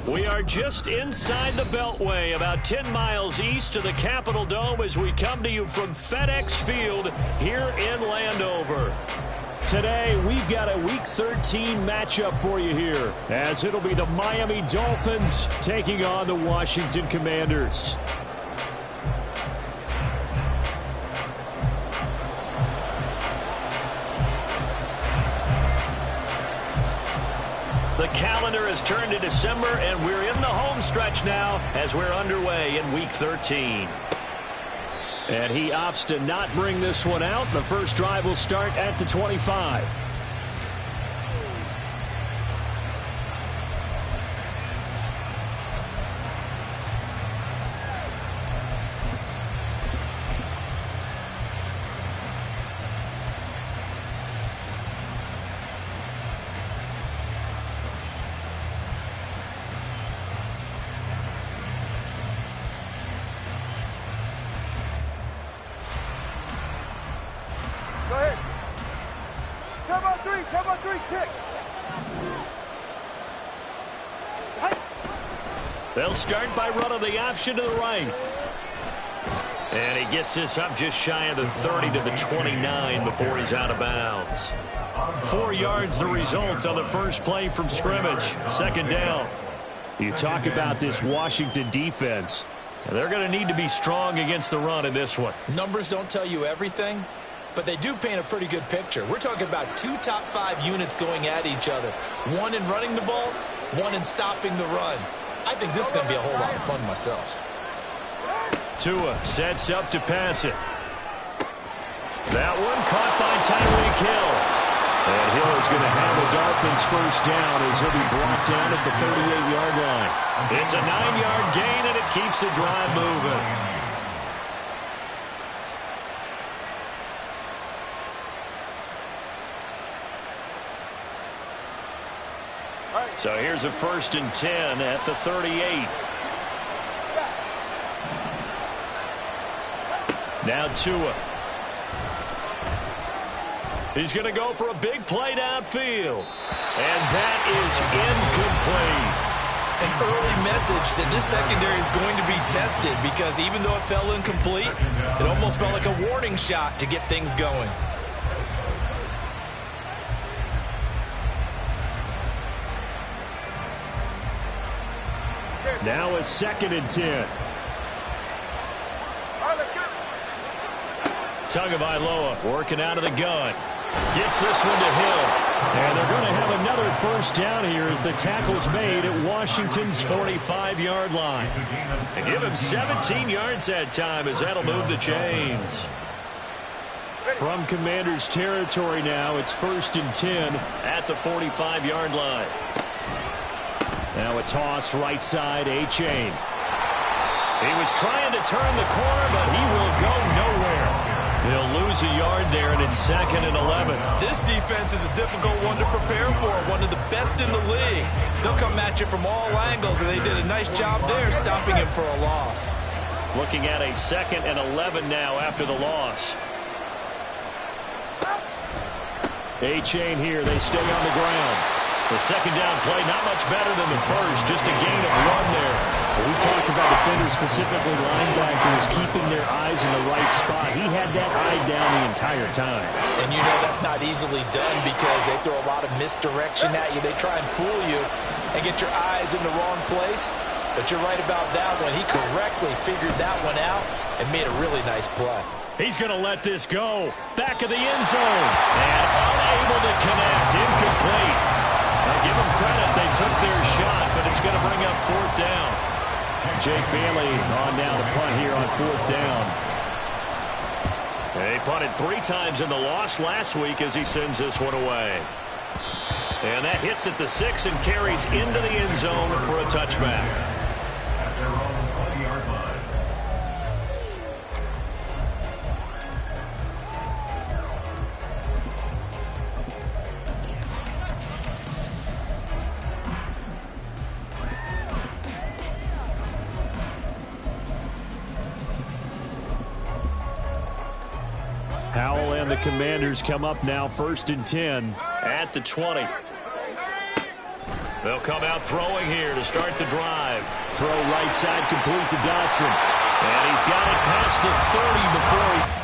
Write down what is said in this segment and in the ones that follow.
We are just inside the Beltway, about 10 miles east of the Capitol Dome as we come to you from FedEx Field here in Landover. Today, we've got a Week 13 matchup for you here, as it'll be the Miami Dolphins taking on the Washington Commanders. The calendar has turned to December, and we're in the home stretch now as we're underway in Week 13. And he opts to not bring this one out. The first drive will start at the 25. They'll start by running the option to the right. And he gets this up just shy of the 30 to the 29 before he's out of bounds. 4 yards the result on the first play from scrimmage. Second down. You talk about this Washington defense. They're going to need to be strong against the run in this one. Numbers don't tell you everything, but they do paint a pretty good picture. We're talking about 2 top 5 units going at each other. One in running the ball, one in stopping the run. I think this is going to be a whole lot of fun myself. Tua sets up to pass it. That one caught by Tyreek Hill. And Hill is going to have the Dolphins first down as he'll be brought down at the 38-yard line. It's a 9-yard gain, and it keeps the drive moving. So here's a 1st and 10 at the 38. Now Tua. He's going to go for a big play downfield. And that is incomplete. An early message that this secondary is going to be tested, because even though it fell incomplete, it almost felt like a warning shot to get things going. Now a 2nd and 10. Tagovailoa working out of the gun. Gets this one to Hill. And they're going to have another first down here as the tackle's made at Washington's 45-yard line. And give him 17 yards that time as that'll move the chains. From Commanders territory now, it's 1st and 10 at the 45-yard line. Now a toss right side, A-Chain. He was trying to turn the corner, but he will go nowhere. He'll lose a yard there, and it's 2nd and 11. This defense is a difficult one to prepare for, one of the best in the league. They'll come at you from all angles, and they did a nice job there stopping him for a loss. Looking at a 2nd and 11 now after the loss. A-Chain here, they stay on the ground. The second down play, not much better than the first, just a gain of 1 there. We talk about defenders, specifically linebackers, keeping their eyes in the right spot. He had that eye down the entire time. And you know that's not easily done because they throw a lot of misdirection at you. They try and fool you and get your eyes in the wrong place. But you're right about that one. He correctly figured that one out and made a really nice play. He's going to let this go. Back of the end zone. And unable to connect. Incomplete. Now give them credit. They took their shot, but it's going to bring up 4th down. Jake Bailey on down to punt here on 4th down. They punted 3 times in the loss last week as he sends this one away. And that hits at the 6 and carries into the end zone for a touchback. Howell and the Commanders come up now 1st and 10 at the 20. They'll come out throwing here to start the drive. Throw right side complete to Dotson. And he's got it past the 30 before he...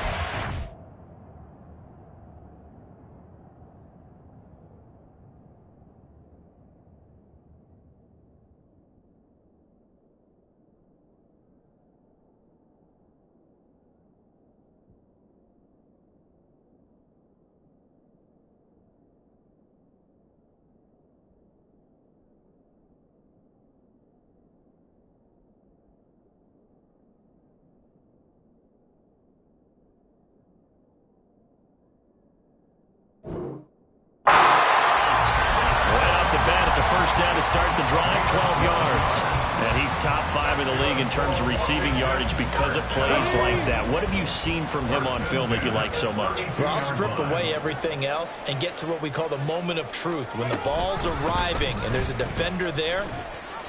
First down to start the drive, 12 yards. And he's top 5 in the league in terms of receiving yardage because of plays like that. What have you seen from him on film that you like so much? Well, I'll strip away everything else and get to what we call the moment of truth. When the ball's arriving and there's a defender there,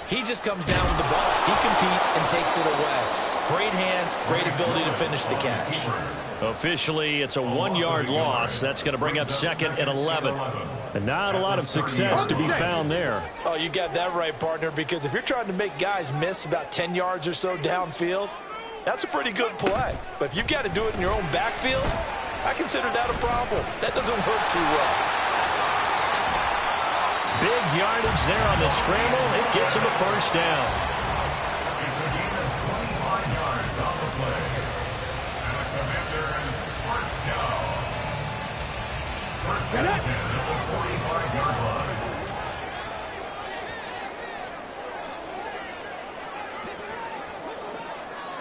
he just comes down with the ball. He competes and takes it away. Great hands, great ability to finish the catch. Officially, it's a 1-yard loss. That's going to bring up 2nd and 11. And not a lot of success to be found there. Oh, you got that right, partner, because if you're trying to make guys miss about 10 yards or so downfield, that's a pretty good play. But if you've got to do it in your own backfield, I consider that a problem. That doesn't work too well. Big yardage there on the scramble. It gets him a first down. Get it.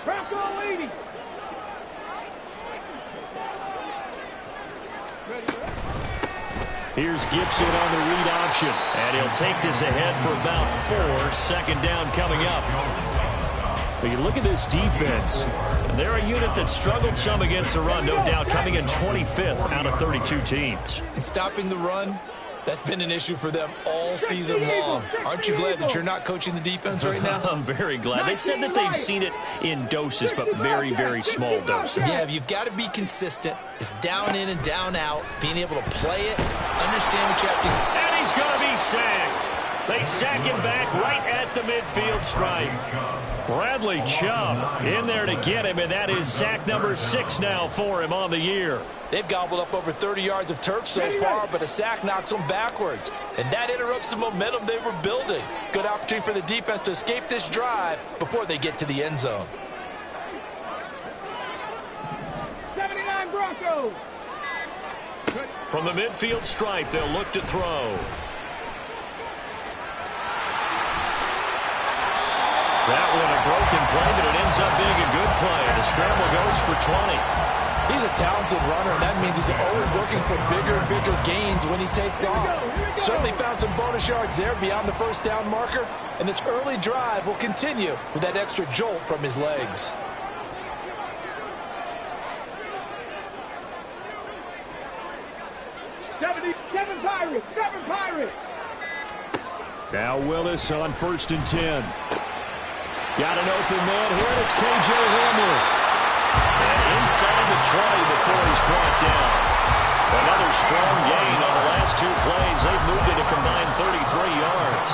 Bronco 80. Here's Gibson on the read option. And he'll take this ahead for about 4. Second down coming up. But you look at this defense. They're a unit that struggled some against the run, no doubt, coming in 25th out of 32 teams. And stopping the run, that's been an issue for them all season long. Aren't you glad that you're not coaching the defense right now? I'm very glad. They said that they've seen it in doses, but very, very small doses. Yeah, you've got to be consistent. It's down in and down out, being able to play it, understand what you have to do. And he's going to be sacked. They sack him back right at the midfield stripe. Bradley Chubb in there to get him, and that is sack number 6 now for him on the year. They've gobbled up over 30 yards of turf so far, but a sack knocks them backwards. And that interrupts the momentum they were building. Good opportunity for the defense to escape this drive before they get to the end zone. 79 Broncos. From the midfield stripe, they'll look to throw. That one a broken play, but it ends up being a good play. The scramble goes for 20. He's a talented runner, and that means he's always looking for bigger and bigger gains when he takes off. Certainly found some bonus yards there beyond the first down marker, and this early drive will continue with that extra jolt from his legs. Seven Pirates. Now Willis on 1st and 10. Got an open man here, and it's K.J. Hamler. And inside the 20 before he's brought down. Another strong gain on the last 2 plays. They've moved it a combined 33 yards.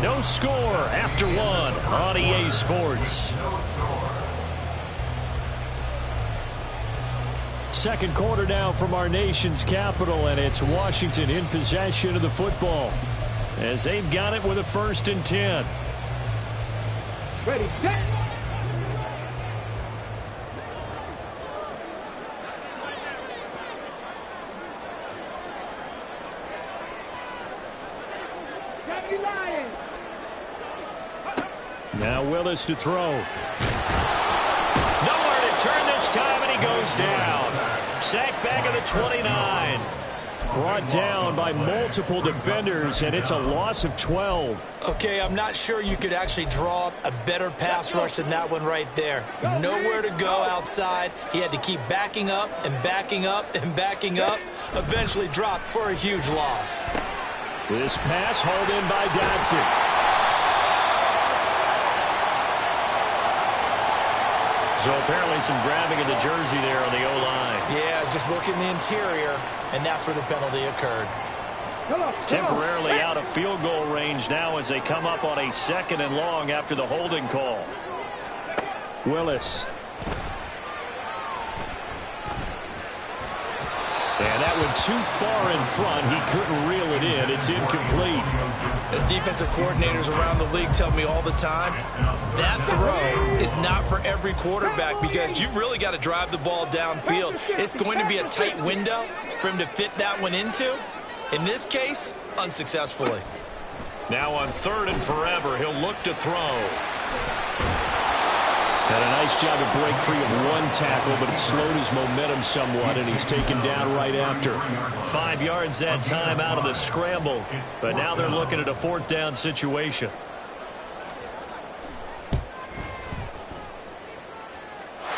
No score after 1 on EA Sports. Second quarter now from our nation's capital, and it's Washington in possession of the football as they've got it with a 1st and 10. Ready, set. Now Willis to throw. Nowhere to turn this time, and he goes down. Sacked back at the 29. Brought down by multiple defenders, and it's a loss of 12. Okay, I'm not sure you could actually draw up a better pass rush than that one right there. Nowhere to go outside. He had to keep backing up and backing up and backing up. Eventually dropped for a huge loss. This pass hauled in by Dotson. So apparently some grabbing of the jersey there on the O-line. Yeah, just look in the interior, and that's where the penalty occurred. Temporarily out of field goal range now as they come up on a 2nd and long after the holding call. Willis. And that one too far in front. He couldn't reel it in. It's incomplete. As defensive coordinators around the league tell me all the time, that throw is not for every quarterback because you've really got to drive the ball downfield. It's going to be a tight window for him to fit that one into. In this case, unsuccessfully. Now on 3rd and forever, he'll look to throw. Had a nice job to break free of one tackle, but it slowed his momentum somewhat, and he's taken down right after. 5 yards that time out of the scramble, but now they're looking at a 4th down situation.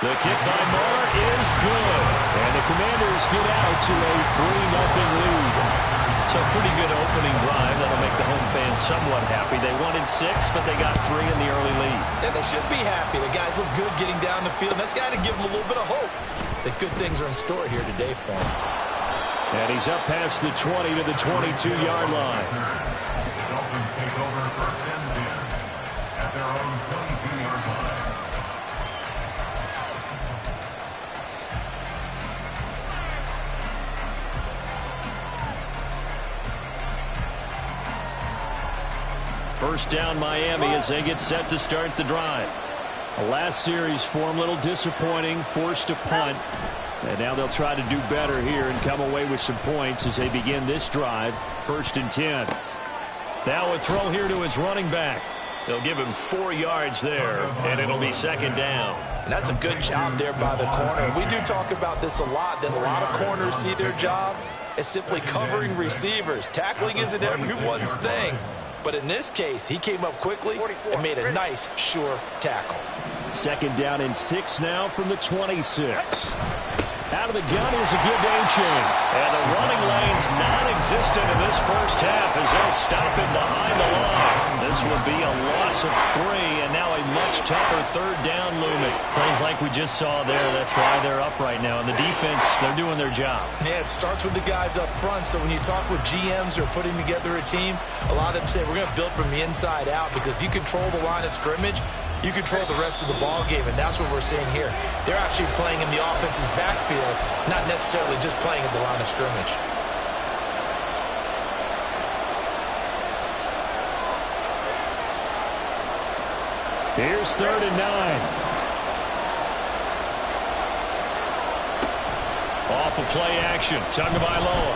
The kick by Marr is good, and the Commanders get out to a 3-0 lead. So pretty good opening drive. That'll make the home fans somewhat happy. They wanted 6, but they got 3 in the early lead. And they should be happy. The guys look good getting down the field. That's got to give them a little bit of hope that good things are in store here today for them. And he's up past the 20 to the 22-yard line. The Dolphins take over 1st and 10 at their own 22-yard line. First down Miami as they get set to start the drive. The last series for them, a little disappointing, forced a punt. And now they'll try to do better here and come away with some points as they begin this drive. 1st and 10. Now a throw here to his running back. They'll give him 4 yards there, and it'll be 2nd down. And that's a good job there by the corner. We do talk about this a lot, that a lot of corners see their job as simply covering receivers. Tackling isn't everyone's thing. But in this case, he came up quickly and made a nice, sure tackle. 2nd down and 6 now from the 26. Out of the gun, here's a give to A-Chain. And the running lane's non-existent in this first half as they'll stop him behind the line. This would be a loss of 3, and now a much tougher 3rd down looming. Plays like we just saw there, that's why they're up right now. And the defense, they're doing their job. Yeah, it starts with the guys up front. So when you talk with GMs who are putting together a team, a lot of them say we're going to build from the inside out because if you control the line of scrimmage, you control the rest of the ball game, and that's what we're seeing here. They're actually playing in the offense's backfield, not necessarily just playing at the line of scrimmage. Here's 3rd and 9. Off of play action. Tagovailoa.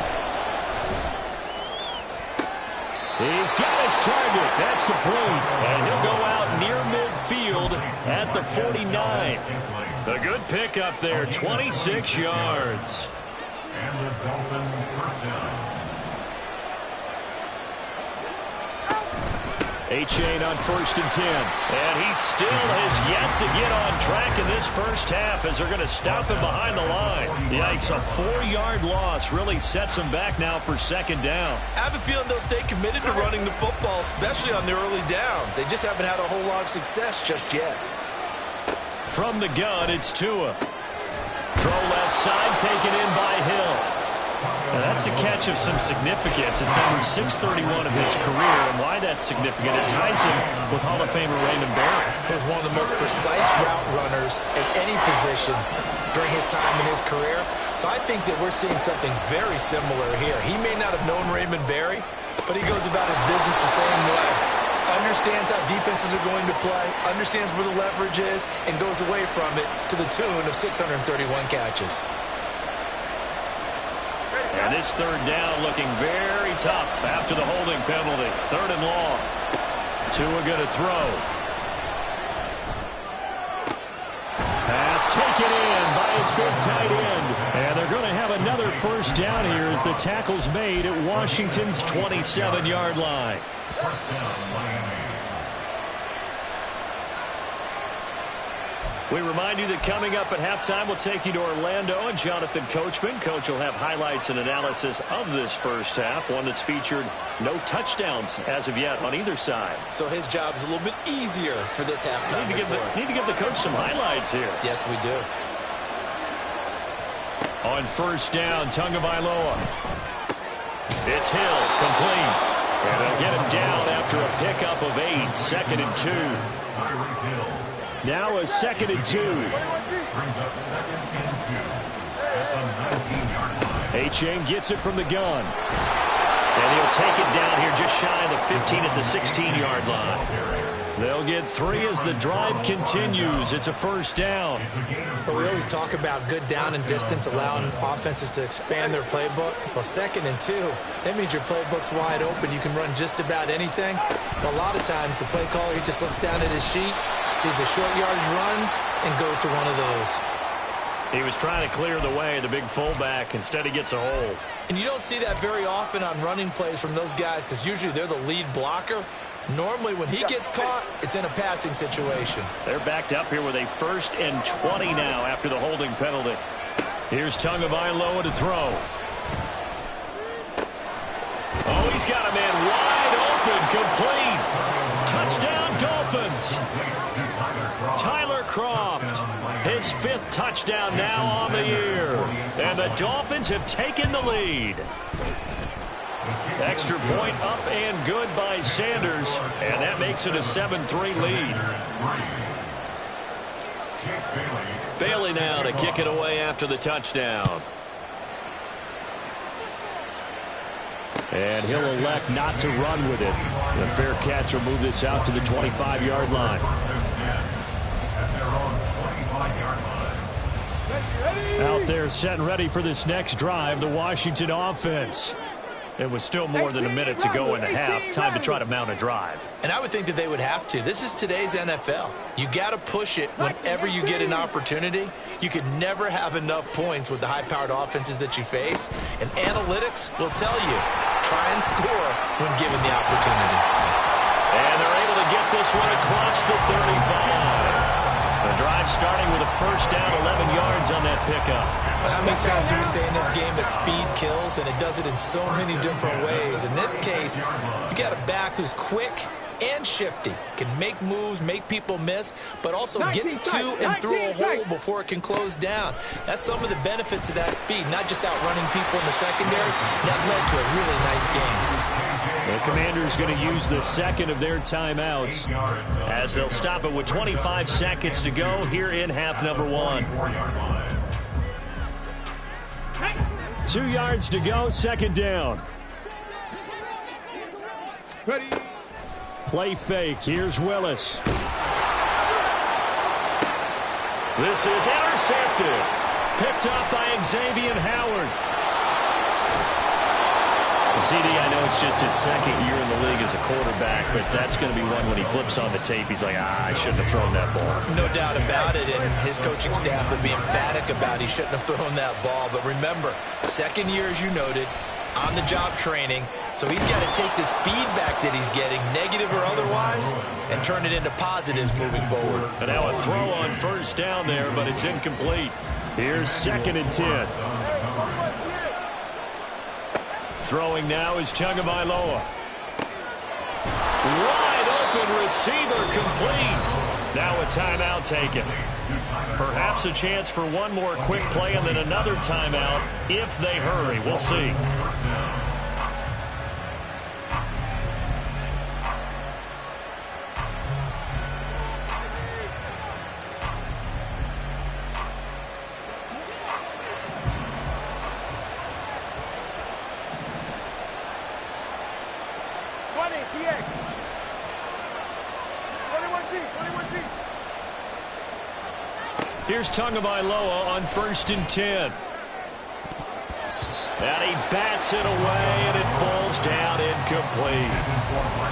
He's got his target. That's complete. And he'll go out near midfield at the 49. A good pickup there, 26 yards. And the Dolphin 1st down. A-Chain on 1st and 10. And he still has yet to get on track in this first half as they're going to stop him behind the line. Yikes, a 4-yard loss really sets him back now for 2nd down. I have a feeling they'll stay committed to running the football, especially on the early downs. They just haven't had a whole lot of success just yet. From the gun, it's Tua. Throw left side, taken in by Hill. Now that's a catch of some significance. It's number 631 of his career, and why that's significant, it ties him with Hall of Famer Raymond Barry. He was one of the most precise route runners at any position during his time in his career. So I think that we're seeing something very similar here. He may not have known Raymond Barry, but he goes about his business the same way. Understands how defenses are going to play, understands where the leverage is, and goes away from it to the tune of 631 catches. And this 3rd down looking very tough after the holding penalty. 3rd and long. Tua going to throw. Pass taken in by his big tight end. And they're going to have another 1st down here as the tackle's made at Washington's 27-yard line. 1st down, Miami. We remind you that coming up at halftime, we'll take you to Orlando and Jonathan Coachman. Coach will have highlights and analysis of this first half, one that's featured no touchdowns as of yet on either side. So his job's a little bit easier for this halftime. Need to give the coach some highlights here. Yes, we do. On first down, Tagovailoa. It's Hill, complete. And they'll get him down after a pickup of 8, 2nd and 2. Tyreek Hill Now a 2nd and 2. brings up 2nd and 2. That's a 19-yard line. A-Chain gets it from the gun. And he'll take it down here just shy of the 15 at the 16-yard line. They'll get 3 as the drive continues. It's a first down. But we always talk about good down and distance, allowing offenses to expand their playbook. Well, 2nd and 2, that means your playbook's wide open. You can run just about anything. But a lot of times, the play caller, he just looks down at his sheet, sees the short yardage runs, and goes to one of those. He was trying to clear the way, the big fullback. Instead, he gets a hole. And you don't see that very often on running plays from those guys because usually they're the lead blocker. Normally, when he gets caught, it's in a passing situation. They're backed up here with a 1st and 20 now after the holding penalty. Here's Tagovailoa to throw. Oh, he's got a man wide open, complete. Touchdown, Dolphins. Tyler Kroft, his 5th touchdown now on the year. And the Dolphins have taken the lead. Extra point up and good by Sanders. And that makes it a 7-3 lead. Bailey now to kick it away after the touchdown. And he'll elect not to run with it. The fair catch will move this out to the 25-yard line. Out there set and ready for this next drive, the Washington offense. It was still more than a minute to go in the half. Time to try to mount a drive. And I would think that they would have to. This is today's NFL. You got to push it whenever you get an opportunity. You could never have enough points with the high-powered offenses that you face. And analytics will tell you, try and score when given the opportunity. And they're able to get this one across the 35. The drive starting with a first down, 11 yards on that pickup. How many times do we say in this game that speed kills, and it does it in so many different ways? In this case, you got a back who's quick and shifty, can make moves, make people miss, but also gets to and through a hole before it can close down. That's some of the benefits of that speed, not just outrunning people in the secondary. That led to a really nice game. The Commanders going to use the 2nd of their timeouts as they'll stop it with 25 seconds to go here in half number 1. 2 yards to go, 2nd down. Ready. Play fake. Here's Willis. This is intercepted. Picked up by Xavier Howard. CD, I know it's just his 2nd year in the league as a quarterback, but that's going to be one when he flips on the tape, he's like, I shouldn't have thrown that ball. No doubt about it, and his coaching staff will be emphatic about he shouldn't have thrown that ball. But remember, 2nd year, as you noted, on-the-job training, so he's got to take this feedback that he's getting, negative or otherwise, and turn it into positives moving forward. And now a throw on first down there, but it's incomplete. Here's 2nd and 10. Throwing now is Tagovailoa. Wide open receiver, complete. Now a timeout taken. Perhaps a chance for one more quick play and then another timeout if they hurry. We'll see. Here's Tagovailoa on 1st and 10. And he bats it away, and it falls down incomplete.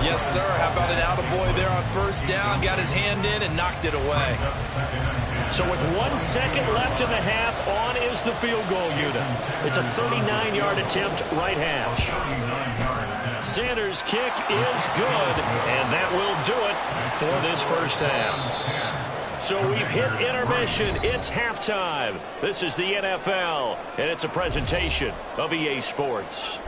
Yes, sir. How about an attaboy there on first down? Got his hand in and knocked it away. So with 1 second left in the half, on is the field goal unit. It's a 39-yard attempt, right hash. Sanders' kick is good, and that will do it for this first half. So we've hit intermission. It's halftime. This is the NFL, and it's a presentation of EA Sports.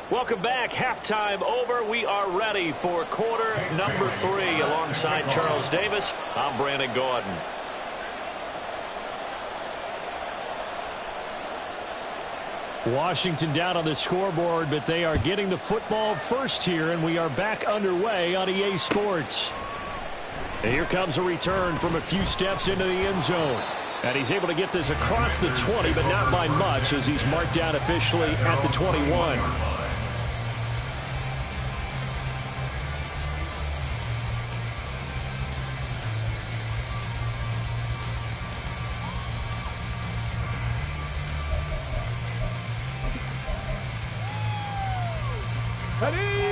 Welcome back. Halftime over. We are ready for quarter number 3. Alongside Charles Davis, I'm Brandon Gaudin. Washington down on the scoreboard, but they are getting the football first here, and we are back underway on EA Sports. And here comes a return from a few steps into the end zone. And he's able to get this across the 20, but not by much, as he's marked down officially at the 21.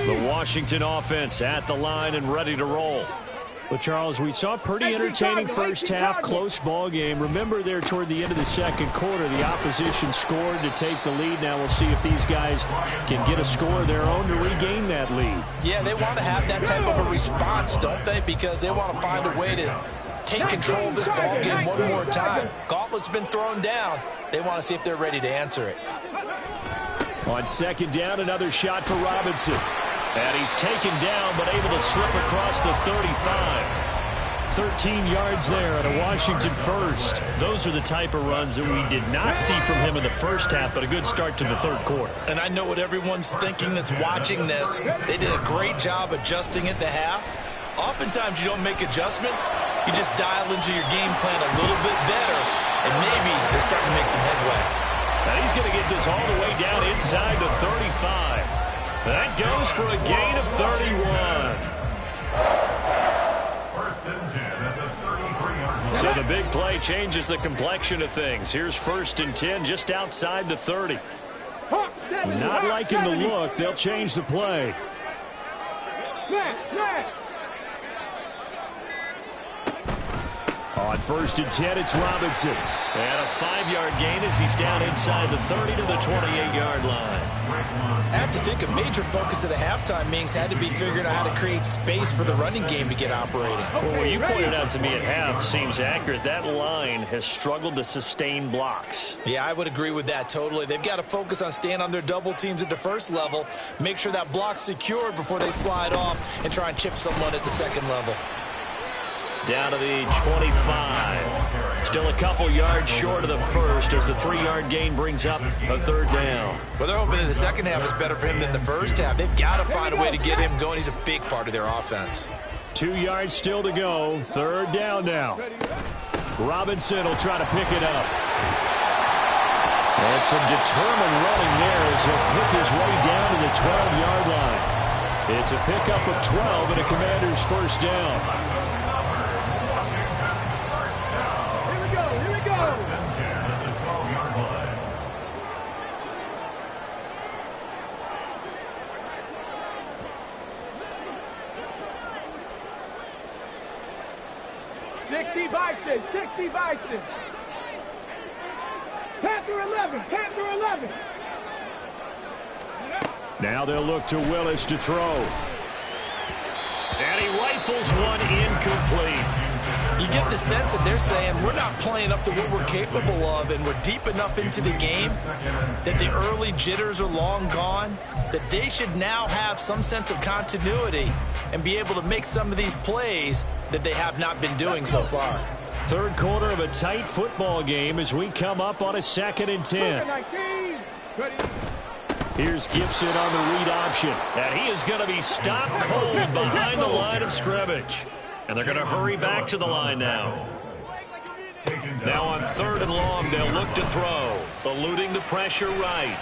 The Washington offense at the line and ready to roll. Well, Charles, we saw a pretty entertaining first half, close ball game. Remember there toward the end of the second quarter, the opposition scored to take the lead. Now we'll see if these guys can get a score of their own to regain that lead. Yeah, they want to have that type of a response, don't they? Because they want to find a way to take control of this ball game one more time. Gauntlet's been thrown down. They want to see if they're ready to answer it. On second down, another shot for Robinson. And he's taken down, but able to slip across the 35. 13 yards there at a Washington first. Those are the type of runs that we did not see from him in the first half, but a good start to the third quarter. And I know what everyone's thinking that's watching this. They did a great job adjusting at the half. Oftentimes you don't make adjustments. You just dial into your game plan a little bit better, and maybe they're starting to make some headway. And he's going to get this all the way down inside the 35. That goes for a gain of 31. First and 10 at the 33-yard line. So the big play changes the complexion of things. Here's first and 10 just outside the 30. Not liking the look. They'll change the play. On first and 10, it's Robinson. And a 5-yard gain as he's down inside the 30 to the 28-yard line. I have to think a major focus of the halftime meetings had to be figuring out how to create space for the running game to get operating. Well, what you pointed out to me at half seems accurate. That line has struggled to sustain blocks. Yeah, I would agree with that totally. They've got to focus on staying on their double teams at the first level, make sure that block's secured before they slide off and try and chip someone at the second level. Down to the 25. Still a couple yards short of the first as the 3-yard gain brings up a third down. Well, they're hoping that the second half is better for him than the first half. They've got to find a way to get him going. He's a big part of their offense. 2 yards still to go. Third down now. Robinson will try to pick it up. And some determined running there as he'll pick his way down to the 12-yard line. It's a pickup of 12 and a Commander's first down. Sixty Bison. Panther 11. Panther 11. Now they'll look to Willis to throw. And he rifles one incomplete. You get the sense that they're saying we're not playing up to what we're capable of, and we're deep enough into the game that the early jitters are long gone, that they should now have some sense of continuity and be able to make some of these plays that they have not been doing so far. Third quarter of a tight football game as we come up on a 2nd and 10. Here's Gibson on the read option. And he is going to be stopped cold behind the line of scrimmage. And they're going to hurry back to the line now. Now on 3rd and long, they'll look to throw. Eluding the pressure right.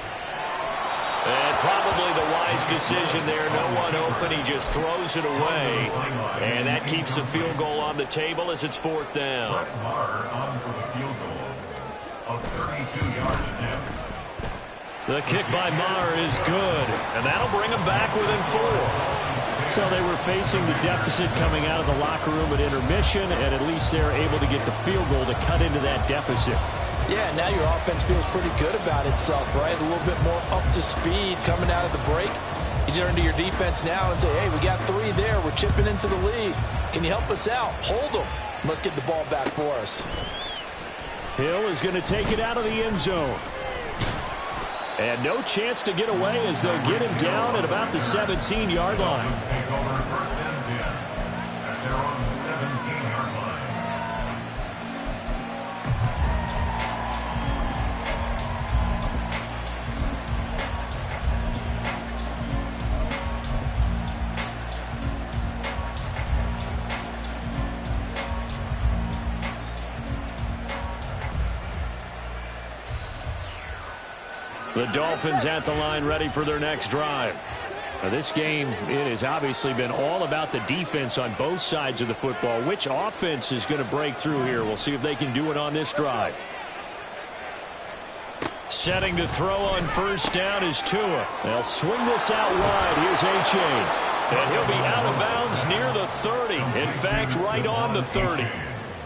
And probably the wise decision there. No one open. He just throws it away. And that keeps the field goal on the table as it's 4th down. On for the field goal of 32 yards now. The kick by Maher is good. And that'll bring them back within 4. So they were facing the deficit coming out of the locker room at intermission, and at least they're able to get the field goal to cut into that deficit. Yeah, now your offense feels pretty good about itself, right? A little bit more up to speed coming out of the break. You turn to your defense now and say, hey, we got 3 there. We're chipping into the lead. Can you help us out? Hold them. Let's get the ball back for us. Hill is going to take it out of the end zone. And no chance to get away as they'll get him down at about the 17-yard line. Take over first and 10 at their own 17-yard line. The Dolphins at the line ready for their next drive. Now, this game, it has obviously been all about the defense on both sides of the football. Which offense is going to break through here? We'll see if they can do it on this drive. Setting to throw on first down is Tua. They'll swing this out wide. Here's A-Chain. And he'll be out of bounds near the 30. In fact, right on the 30.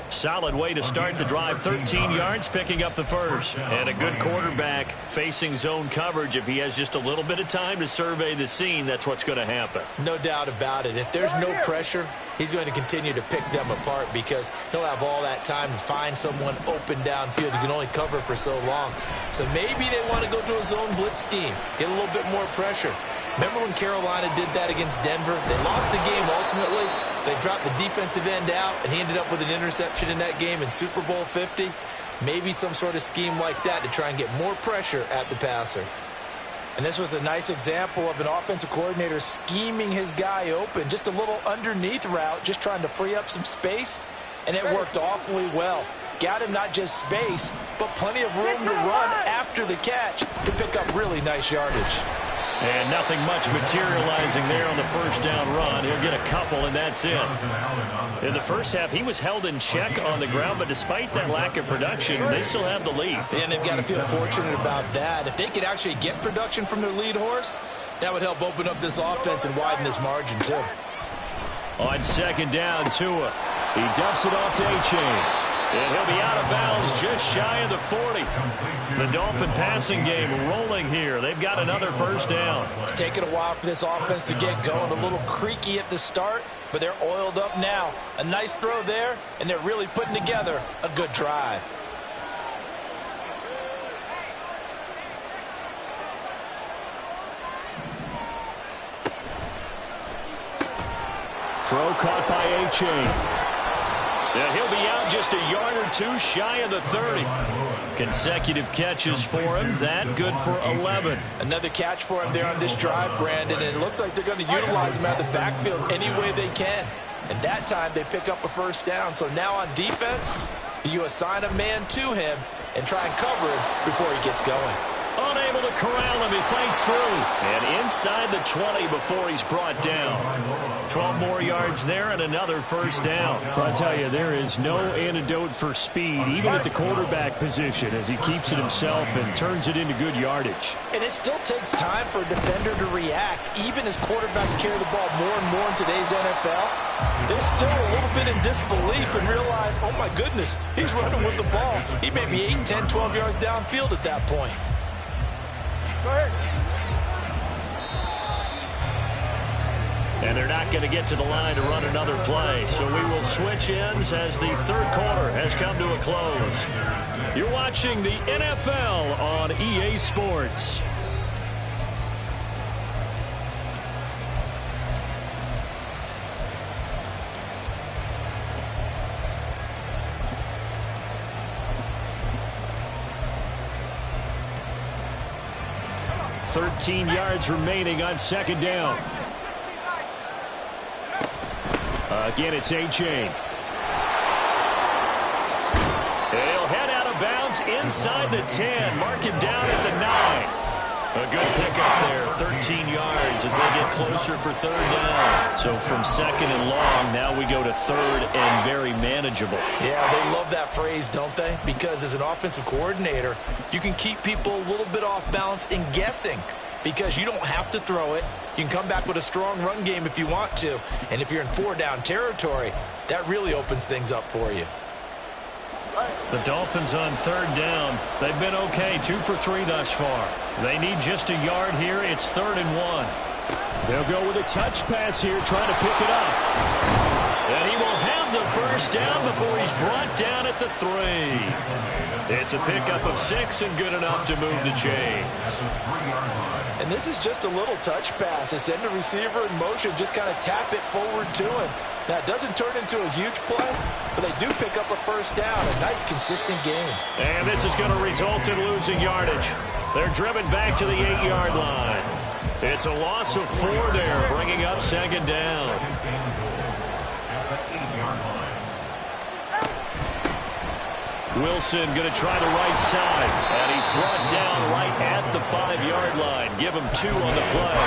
Solid way to start the drive. 13 yards, picking up the first. And a good quarterback facing zone coverage. If he has just a little bit of time to survey the scene, that's what's going to happen. No doubt about it. If there's no pressure, he's going to continue to pick them apart because he'll have all that time to find someone open downfield. He can only cover for so long. So maybe they want to go to a zone blitz scheme, get a little bit more pressure. Remember when Carolina did that against Denver? They lost the game ultimately. They dropped the defensive end out, and he ended up with an interception in that game in Super Bowl 50. Maybe some sort of scheme like that to try and get more pressure at the passer. And this was a nice example of an offensive coordinator scheming his guy open. Just a little underneath route, just trying to free up some space, and it worked awfully well. Got him not just space, but plenty of room to run after the catch to pick up really nice yardage. And nothing much materializing there on the first down run. He'll get a couple, and that's it. In the first half, he was held in check on the ground, but despite that lack of production, they still have the lead. And they've got to feel fortunate about that. If they could actually get production from their lead horse, that would help open up this offense and widen this margin, too. On second down, Tua. He dumps it off to A-Chain. And he'll be out of bounds just shy of the 40. The Dolphin passing game rolling here. They've got another first down. It's taken a while for this offense to get going. A little creaky at the start, but they're oiled up now. A nice throw there, and they're really putting together a good drive. Throw caught by A-Chain. Now he'll be out just a yard or two shy of the 30. Consecutive catches for him. That good for 11. Another catch for him there on this drive, Brandon, and it looks like they're going to utilize him out of the backfield any way they can. And that time they pick up a first down. So now on defense, you assign a man to him and try and cover him before he gets going. Unable to corral him. He fights through. And inside the 20 before he's brought down. 12 more yards there and another first down. I'll tell you, there is no antidote for speed, even at the quarterback position, as he keeps it himself and turns it into good yardage. And it still takes time for a defender to react. Even as quarterbacks carry the ball more and more in today's NFL, they're still a little bit in disbelief and realize, oh my goodness, he's running with the ball. He may be 8, 10, 12 yards downfield at that point. Go ahead. And they're not going to get to the line to run another play. So we will switch ends as the third quarter has come to a close. You're watching the NFL on EA Sports. $13 yards remaining on second down. Again, it's A-Chain. He'll head out of bounds inside the 10. Mark him down at the 9. A good pickup there, 13 yards as they get closer for third down. So from second and long, now we go to third and very manageable. Yeah, they love that phrase, don't they? Because as an offensive coordinator, you can keep people a little bit off balance and guessing because you don't have to throw it. You can come back with a strong run game if you want to. And if you're in 4-down territory, that really opens things up for you. The Dolphins on third down. They've been okay, 2 for 3 thus far. They need just a yard here. It's 3rd and 1. They'll go with a touch pass here, trying to pick it up. And he will have the first down before he's brought down at the 3. It's a pickup of 6 and good enough to move the chains. And this is just a little touch pass. They send the receiver in motion, just kind of tap it forward to him. Now, it doesn't turn into a huge play, but they do pick up a first down. A nice, consistent game. And this is going to result in losing yardage. They're driven back to the 8-yard line. It's a loss of 4 there, bringing up 2nd down. Wilson going to try the right side, and he's brought down right at the 5-yard line. Give him 2 on the play.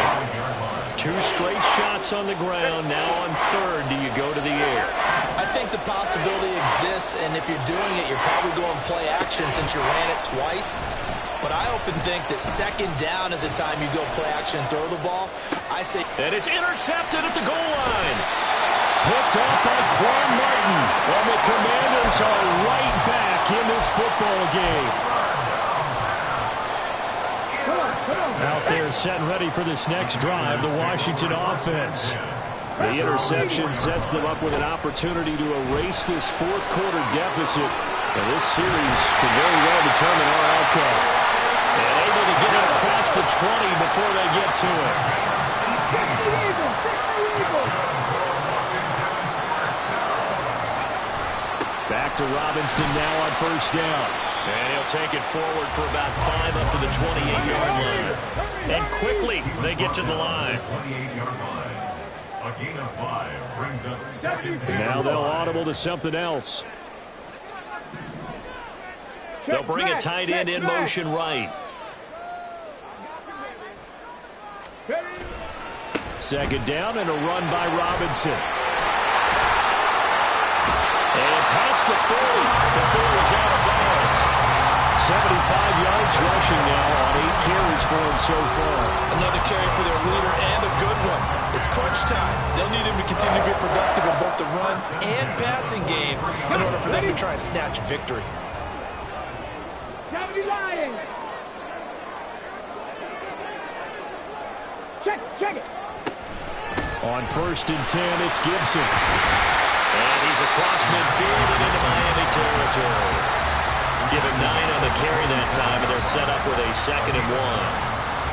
2 straight shots on the ground. Now on 3rd, do you go to the air? I think the possibility exists, and if you're doing it, you're probably going play action since you ran it twice. But I often think that 2nd down is the time you go play action and throw the ball. I say... And it's intercepted at the goal line. Picked off by Quan Martin. And the Commanders are right back in this football game. Out there set and ready for this next drive, the Washington offense. The interception sets them up with an opportunity to erase this 4th quarter deficit. And this series could very well determine our outcome. And able to get it across the 20 before they get to it. Back to Robinson now on 1st down. And he'll take it forward for about 5 up to the 28-yard line. And quickly, they get to the line. A gain of 5 brings up 2nd down. Now they'll audible to something else. They'll bring a tight end in motion right. 2nd down and a run by Robinson. And past the 40 before he's out of bounds. 75 yards rushing now on 8 carries for him so far. Another carry for their leader and a good one. It's crunch time. They'll need him to continue to be productive in both the run and passing game in order for them to try and snatch victory. Check it. On 1st and 10, it's Gibson. And he's across midfield and into Miami territory. Give him 9 on the carry that time, and they're set up with a 2nd and 1.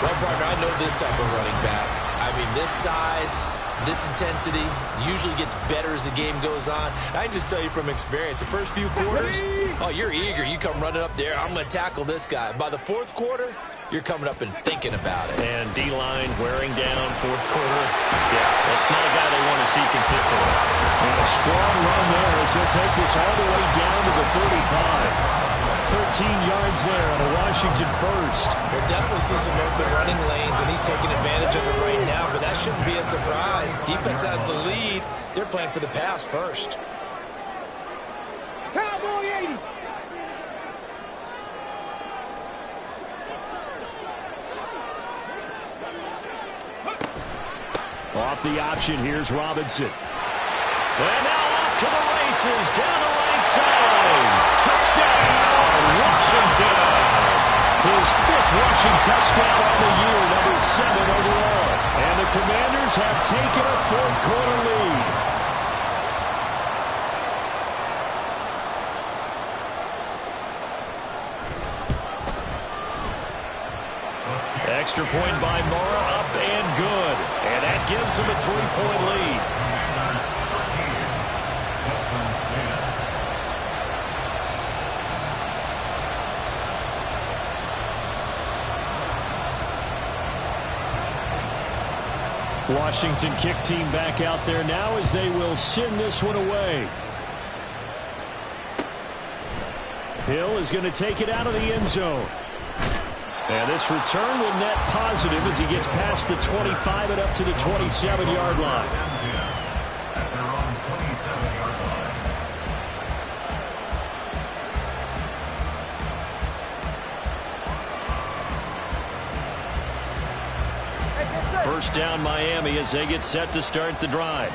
Well, partner, I know this type of running back. I mean, this size, this intensity usually gets better as the game goes on. I can just tell you from experience, the first few quarters, oh, you're eager. You come running up there, I'm going to tackle this guy. By the 4th quarter, you're coming up and thinking about it. And D-line wearing down 4th quarter. Yeah, that's not a guy they want to see consistently. And a strong run there as he'll take this all the way down to the 35. 13 yards there on a Washington first. We'll definitely see some open running lanes, and he's taking advantage of it right now, but that shouldn't be a surprise. Defense has the lead. They're playing for the pass first. Cowboy 80. Off the option, here's Robinson. And now off to the races, down the right side. Touchdown, Washington. His 5th rushing touchdown on the year, number 7 overall. And the Commanders have taken a 4th quarter lead. Extra point by Mara, up and good. And that gives them a 3-point lead. Washington kick team back out there now as they will send this one away. Hill is going to take it out of the end zone. And this return will net positive as he gets past the 25 and up to the 27-yard line. At their own 27-yard line. First down Miami as they get set to start the drive.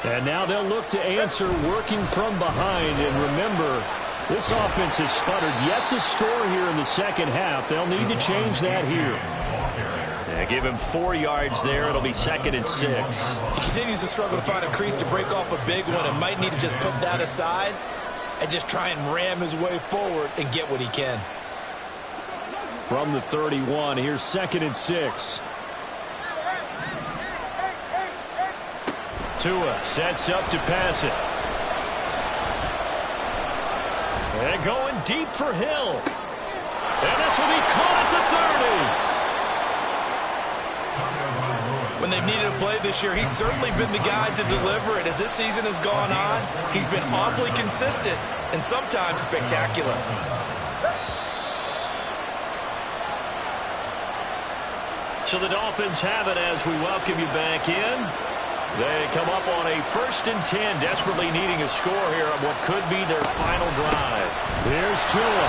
And now they'll look to answer working from behind. And remember, This offense has sputtered yet to score here in the second half. They'll need to change that here. Yeah, give him 4 yards there. It'll be 2nd and 6. He continues to struggle to find a crease to break off a big one and might need to just put that aside and just try and ram his way forward and get what he can. From the 31, here's 2nd and 6. Tua sets up to pass it. And going deep for Hill. And this will be caught at the 30. When they've needed a play this year, he's certainly been the guy to deliver it. As this season has gone on, he's been awfully consistent and sometimes spectacular. So the Dolphins have it as we welcome you back in. They come up on a 1st and 10, desperately needing a score here on what could be their final drive. Here's Tua.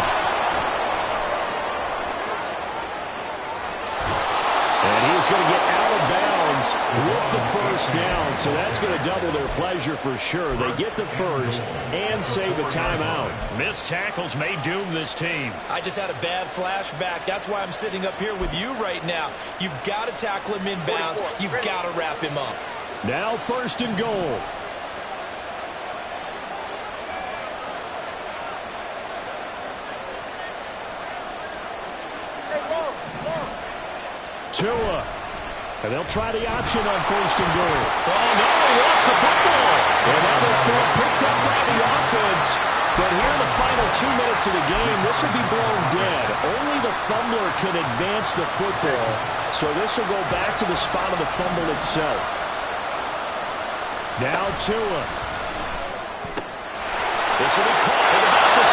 And he's going to get out of bounds with the 1st down, so that's going to double their pleasure for sure. They get the 1st and save a timeout. Missed tackles may doom this team. I just had a bad flashback. That's why I'm sitting up here with you right now. You've got to tackle him inbounds. You've got to wrap him up. Now 1st and goal. Tua. And they'll try the option on 1st and goal. Oh, no, he lost the football. And that was more picked up by the offense. But here in the final 2 minutes of the game, this will be blown dead. Only the fumbler can advance the football. So this will go back to the spot of the fumble itself. Now Tua. This will be caught at about the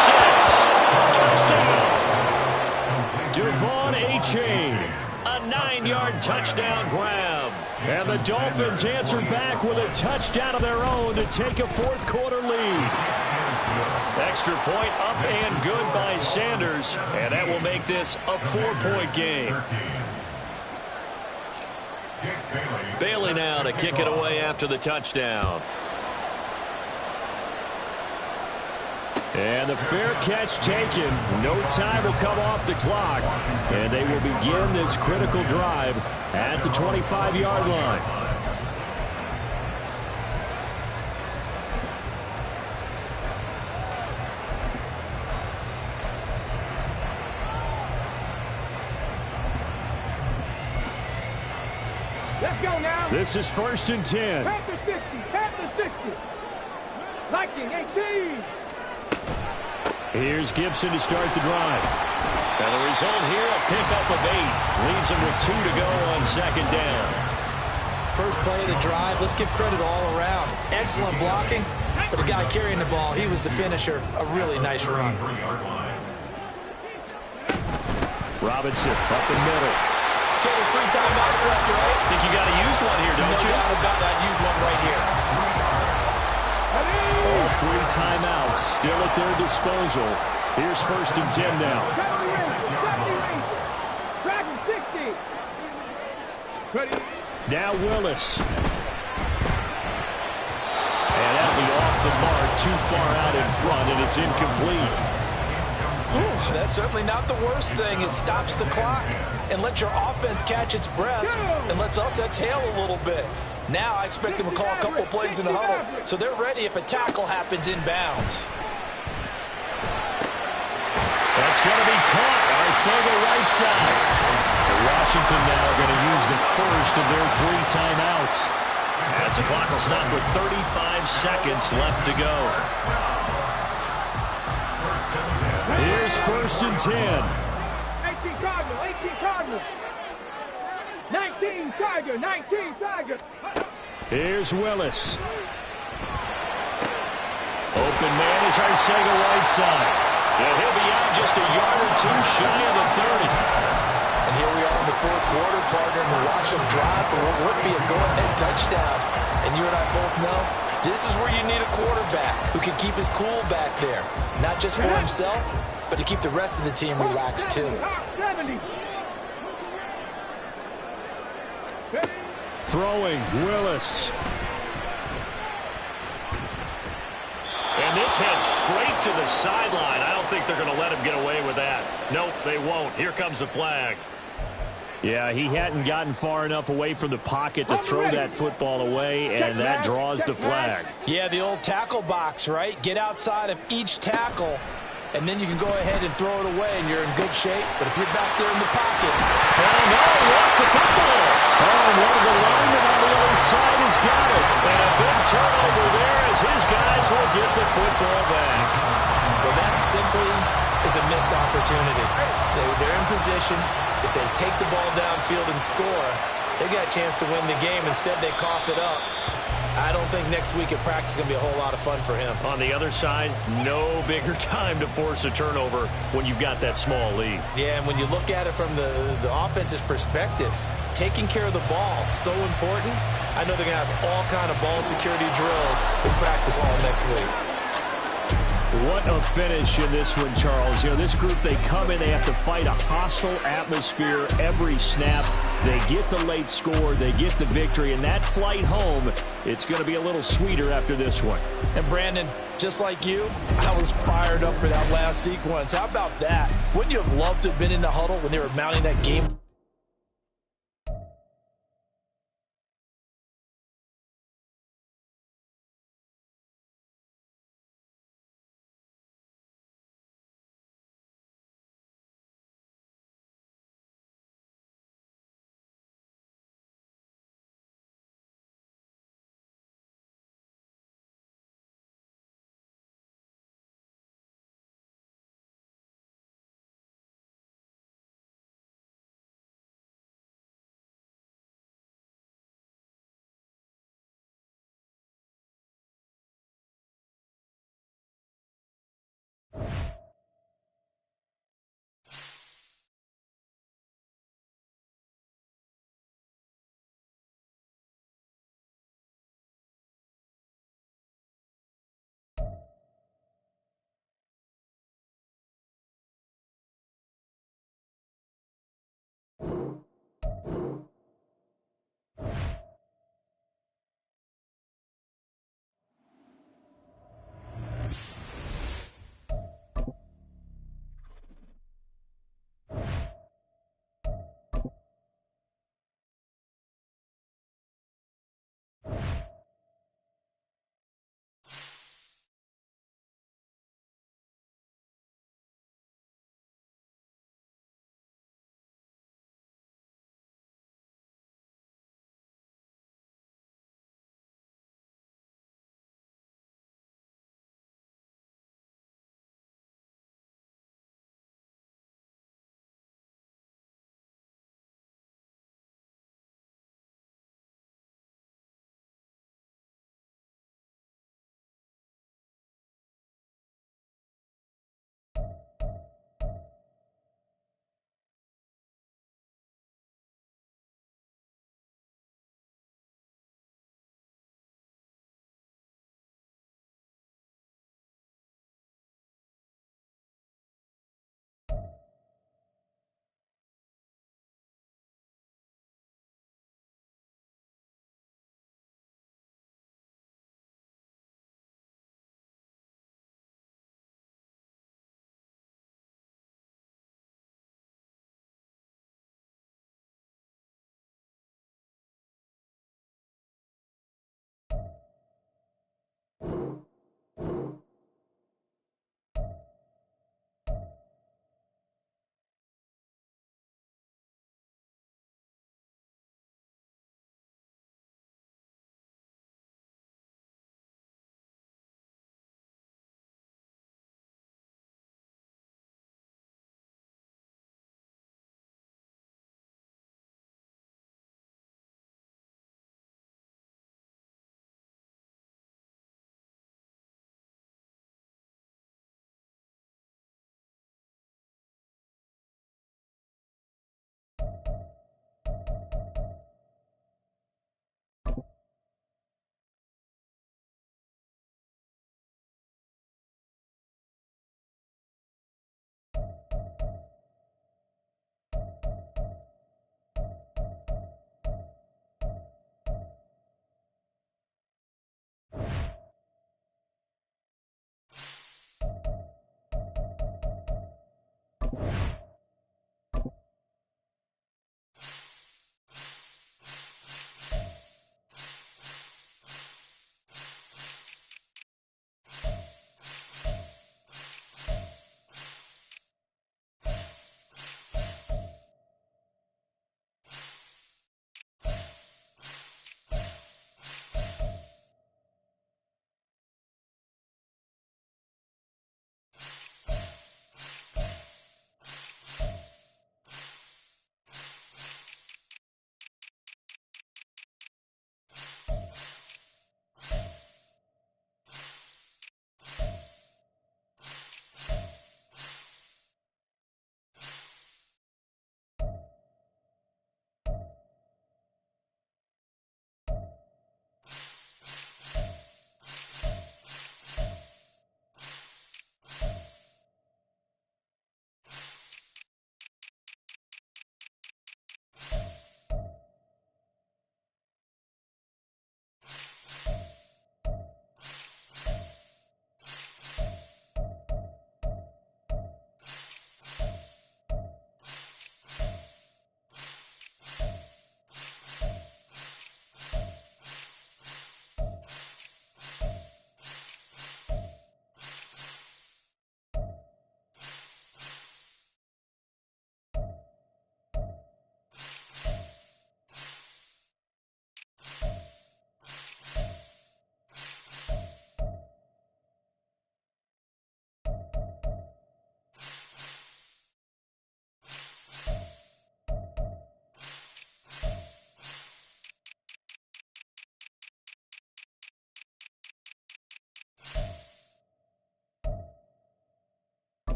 6. Devon Achane. A 9-yard touchdown grab. And the Dolphins answer back with a touchdown of their own to take a 4th quarter lead. Extra point up and good by Sanders. And that will make this a 4-point game. Bailey now to kick it away after the touchdown. And the fair catch taken. No time will come off the clock. And they will begin this critical drive at the 25-yard line. Let's go now. This is 1st and 10. Tap the 60. Tap the 60. Liking 18. Here's Gibson to start the drive. And the result here, a pickup of 8. Leaves them with 2 to go on 2nd down. First play of the drive, let's give credit all around. Excellent blocking, but the guy carrying the ball, he was the finisher. A really nice run. Robinson up the middle. Okay, there's 3 timeouts left, right? Think you got to use one here, don't you? No doubt about that. Use one right here. All 3 timeouts still at their disposal. Here's 1st and 10 now. Dragon 60. Ready. Now Willis. And that'll be off the mark, too far out in front, and it's incomplete. Whew, that's certainly not the worst thing. It stops the clock and lets your offense catch its breath and lets us exhale a little bit. Now I expect them to call a couple of plays in the huddle, so they're ready if a tackle happens inbounds. That's going to be caught. Arcega right side. Washington now going to use the first of their 3 timeouts. As the clock will stop with 35 seconds left to go. Here's 1st and 10. 18 Cardinal. 18 Cardinal. 19 Tiger. 19 Tiger. Here's Willis. Open man is Arcega right side. And he'll be out just a yard or 2 shy of the 30. And here we are in the 4th quarter, partner, and we're watching them drive for what would be a go-ahead touchdown. And you and I both know this is where you need a quarterback who can keep his cool back there. Not just for himself, but to keep the rest of the team relaxed too. 70. Throwing, Willis. And And this heads straight to the sideline. I don't think they're going to let him get away with that. Nope, they won't. Here comes the flag. Yeah, he hadn't gotten far enough away from the pocket to throw that football away, and that draws the flag. Yeah, the old tackle box, right? Get outside of each tackle, and then you can go ahead and throw it away, and you're in good shape. But if you're back there in the pocket, oh, no, he lost the football. Oh, one of the linemen on the other side has got it. And a big turnover there as his guys will get the football back. Well, that simply is a missed opportunity. They're in position. If they take the ball downfield and score, they got a chance to win the game. Instead, they cough it up. I don't think next week at practice is going to be a whole lot of fun for him. On the other side, no bigger time to force a turnover when you've got that small lead. Yeah, and when you look at it from the offense's perspective, taking care of the ball is so important. I know they're going to have all kind of ball security drills in practice all next week. What a finish in this one, Charles. You know, this group, they come in, they have to fight a hostile atmosphere every snap. They get the late score, they get the victory, and that flight home, it's going to be a little sweeter after this one. And Brandon, just like you, I was fired up for that last sequence. How about that? Wouldn't you have loved to have been in the huddle when they were mounting that game?